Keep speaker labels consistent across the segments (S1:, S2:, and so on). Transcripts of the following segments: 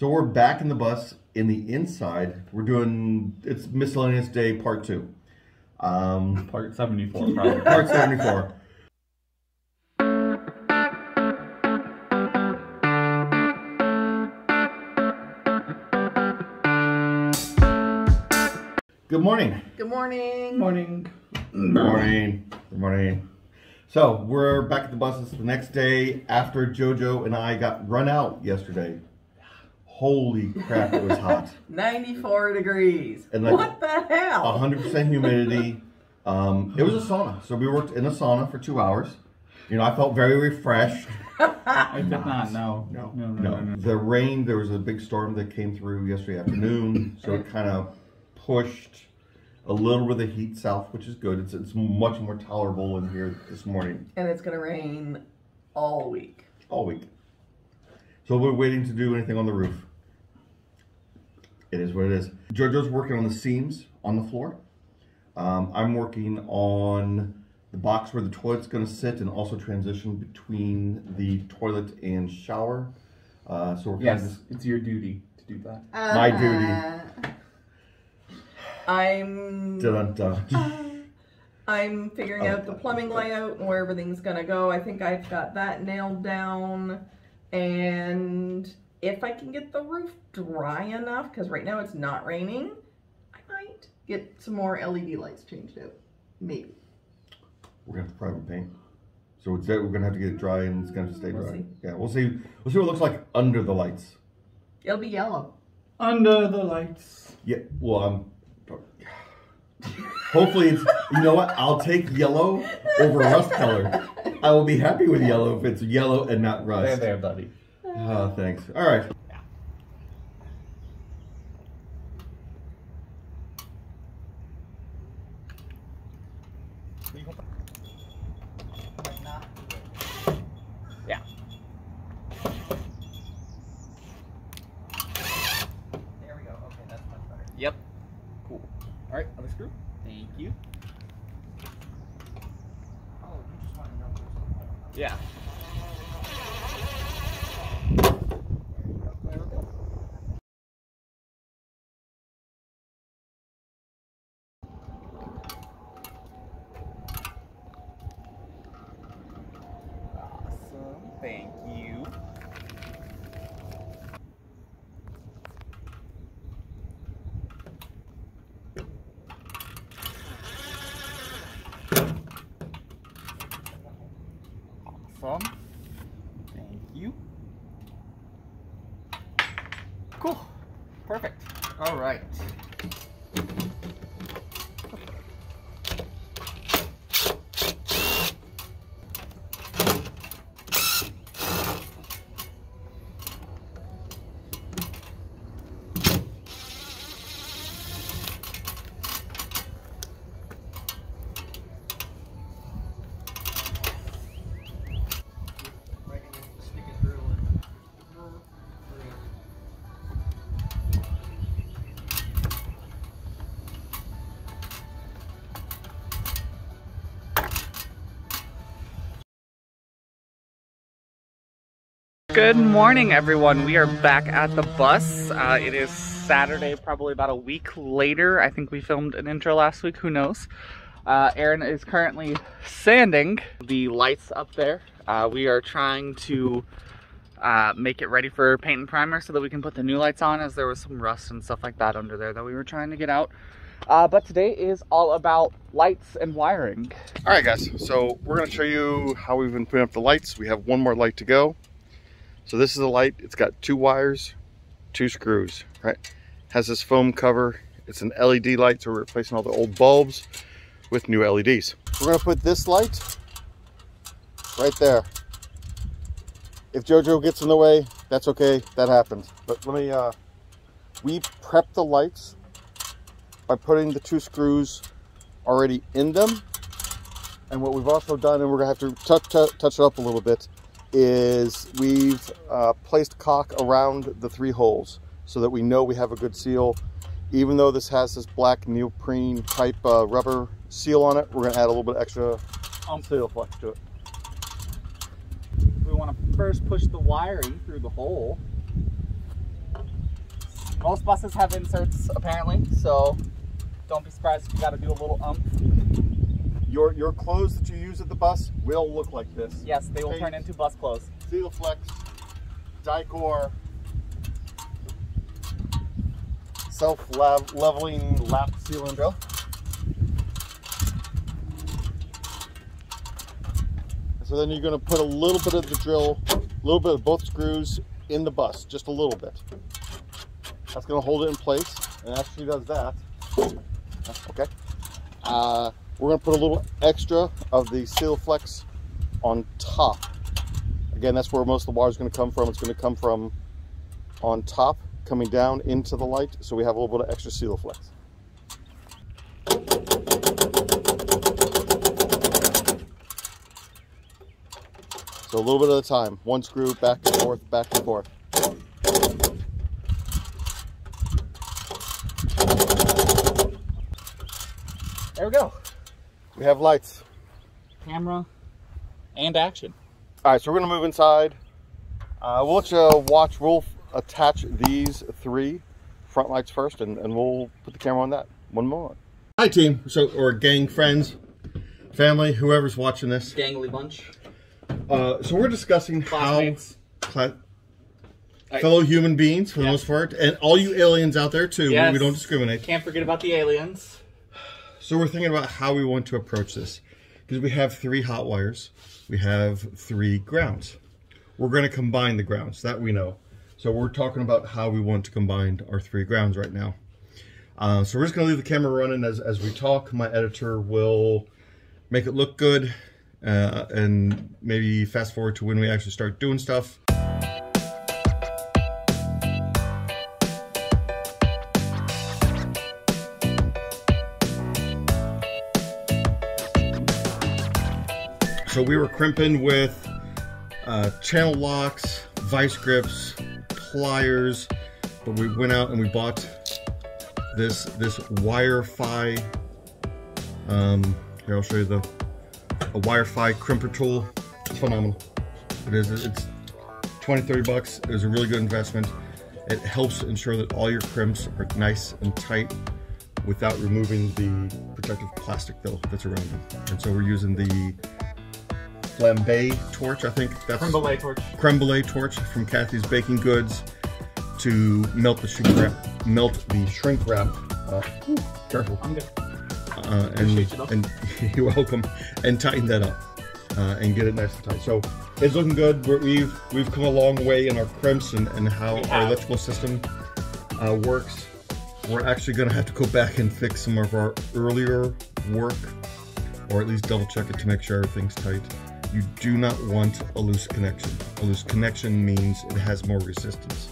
S1: So we're back in the bus in the inside. We're doing, it's Miscellaneous Day Part 2.
S2: Part 74, probably.
S1: Part 74. Good morning.
S3: Good morning.
S2: Morning.
S1: Good morning. Good morning. So we're back at the buses the next day after JoJo and I got run out yesterday. Holy crap, it was hot.
S3: 94 degrees.
S1: And like
S3: what the hell?
S1: 100% humidity. It was a sauna. So we worked in a sauna for 2 hours. You know, I felt very refreshed.
S2: I did not. No.
S1: The rain, there was a big storm that came through yesterday afternoon. So it kind of pushed a little bit of the heat south, which is good. It's much more tolerable in here this morning.
S3: And it's going to rain all week.
S1: All week. So we're waiting to do anything on the roof. It is what it is. JoJo's working on the seams on the floor. I'm working on the box where the toilet's going to sit and also transition between the toilet and shower. So we're
S2: yes, it's your duty to do that.
S1: My duty.
S3: I'm figuring out the plumbing layout and where everything's gonna go. I think I've got that nailed down, and if I can get the roof dry enough, because right now it's not raining, I might get some more LED lights changed out. Maybe.
S1: We're gonna have to private paint, so it's we're gonna have to get it dry, and it's gonna stay dry.
S3: We'll see.
S1: Yeah, we'll see. We'll see what it looks like under the lights.
S3: It'll be yellow.
S2: Under the lights.
S1: Yeah. Well, hopefully it's, you know what, I'll take yellow over rust color. I will be happy with yellow if it's yellow and not rust.
S2: There, buddy.
S1: Oh, thanks. All right.
S2: Yeah.
S4: There we go. Okay, that's much better.
S2: Yep. Cool. All right, other screw. Thank you.
S4: Oh, you just want to know what's
S2: Yeah. Awesome. Thank you. Awesome. Thank you. Cool. Perfect. All right.
S4: stick it through and
S2: Good morning, everyone. We are back at the bus. It is Saturday, probably about a week later. I think we filmed an intro last week, who knows. Aaron is currently sanding the lights up there. We are trying to make it ready for paint and primer so that we can put the new lights on, as there was some rust and stuff like that under there that we were trying to get out. But today is all about lights and wiring.
S1: All right, guys. So we're going to show you how we've been putting up the lights. We have one more light to go. So this is a light. It's got 2 wires, 2 screws, right? Has this foam cover. It's an LED light, so we're replacing all the old bulbs with new LEDs. We're going to put this light right there. If JoJo gets in the way, that's okay. That happens. But let me, we prep the lights by putting the 2 screws already in them. And what we've also done, and we're going to have to touch it up a little bit, is we've placed caulk around the 3 holes so that we know we have a good seal. Even though this has this black neoprene type rubber seal on it, we're going to add a little bit extra seal flex to it.
S2: We want to first push the wiring through the hole. Most buses have inserts apparently, so don't be surprised if you got to do a little
S1: Your clothes that you use at the bus will look like this.
S2: Yes, they will turn into bus clothes.
S1: Seal flex, Dicor, self-leveling lap sealant drill. So then you're going to put a little bit of the drill, a little bit of both screws in the bus, just a little bit. That's going to hold it in place, and after she does that, okay, we're going to put a little extra of the seal flex on top. Again, that's where most of the wire is going to come from. It's going to come from on top, coming down into the light, so we have a little bit of extra seal flex. So a little bit at a time. One screw, back and forth, back and forth.
S2: There we go.
S1: We have lights.
S2: Camera and action.
S1: All right, so we're gonna move inside. We'll let you watch. We'll attach these 3 front lights first, and we'll put the camera on that. One more. Hi team, or gang, friends, family, whoever's watching this.
S2: Gangly bunch.
S1: So we're discussing
S2: Classmates.
S1: fellow human beings for the most part, and all you aliens out there too.
S2: Yes.
S1: We don't discriminate.
S2: Can't forget about the aliens.
S1: So we're thinking about how we want to approach this, because we have 3 hot wires, we have 3 grounds. We're going to combine the grounds, that we know. So we're talking about how we want to combine our 3 grounds right now. So we're just going to leave the camera running as we talk. My editor will make it look good, and maybe fast forward to when we actually start doing stuff. So we were crimping with channel locks, vice grips, pliers, but we went out and we bought this Wi-Fi. Here, I'll show you a Wi-Fi crimper tool. It's phenomenal. It is. It's 20-30 bucks. It was a really good investment. It helps ensure that all your crimps are nice and tight without removing the protective plastic that's around them. And so we're using the flambe torch, I think that's
S2: Creme brulee torch.
S1: Creme brulee torch from Kathy's Baking Goods to melt the shrink wrap. Careful.
S2: I'm good.
S1: And you're welcome. And tighten that up and get it nice and tight. So it's looking good. We've come a long way in our crimps and how our electrical system works. We're actually going to have to go back and fix some of our earlier work, or at least double check it to make sure everything's tight. You do not want a loose connection. A loose connection means it has more resistance.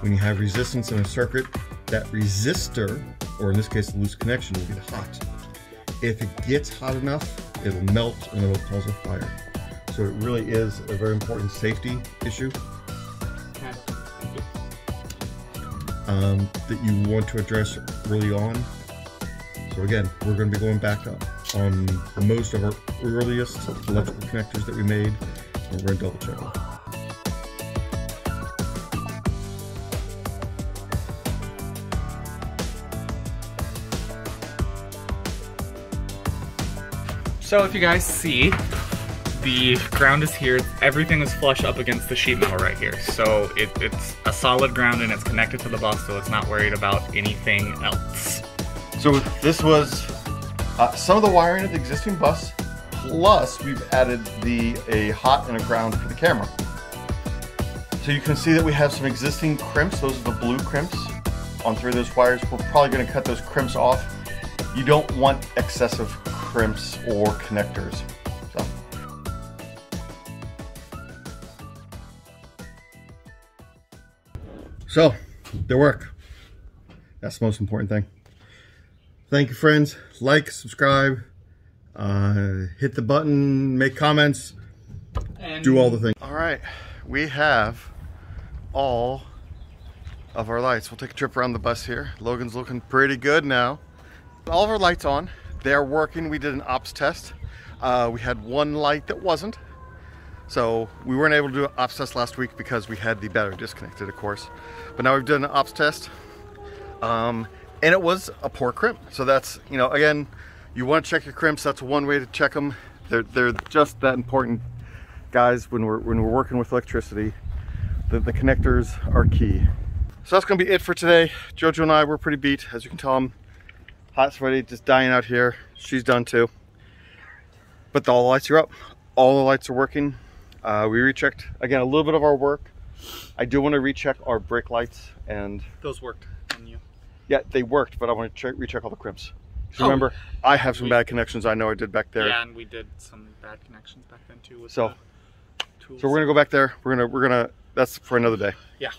S1: When you have resistance in a circuit, that resistor, or in this case the loose connection, will get hot. If it gets hot enough, it'll melt and it'll cause a fire. So it really is a very important safety issue that you want to address early on. So again, we're going to be going back up on most of our earliest electrical connectors that we made, and we're going to double check them.
S2: So if you guys see, the ground is here. Everything is flush up against the sheet metal right here. So it's a solid ground and it's connected to the bus, so it's not worried about anything else.
S1: So this was some of the wiring of the existing bus, plus we've added a hot and a ground for the camera. So you can see that we have some existing crimps. Those are the blue crimps on 3 of those wires. We're probably going to cut those crimps off. You don't want excessive crimps or connectors. So they work. That's the most important thing. Thank you, friends. Like, subscribe, hit the button, make comments, and do all the things. All right, we have all of our lights. We'll take a trip around the bus here. Logan's looking pretty good now. All of our lights on. They are working. We did an ops test. We had one light that wasn't. So we weren't able to do an ops test last week because we had the battery disconnected, of course. But now we've done an ops test. And it was a poor crimp. So that's, you know, again, you want to check your crimps. That's one way to check them. They're just that important, guys. When we're working with electricity, the connectors are key. So that's gonna be it for today. Jojo and I, we're pretty beat. As you can tell, I'm hot, sweaty, just dying out here. She's done too. But all the lights are up. All the lights are working. We rechecked, again, a little bit of our work. I do want to recheck our brake lights, and
S2: Those worked on you.
S1: yeah, they worked, but I want to recheck all the crimps. So remember, I have some bad connections. I know I did back there.
S2: Yeah, and we did some bad connections back then too with
S1: So
S2: the tools.
S1: we're gonna go back there. We're gonna. That's for another day.
S2: Yeah.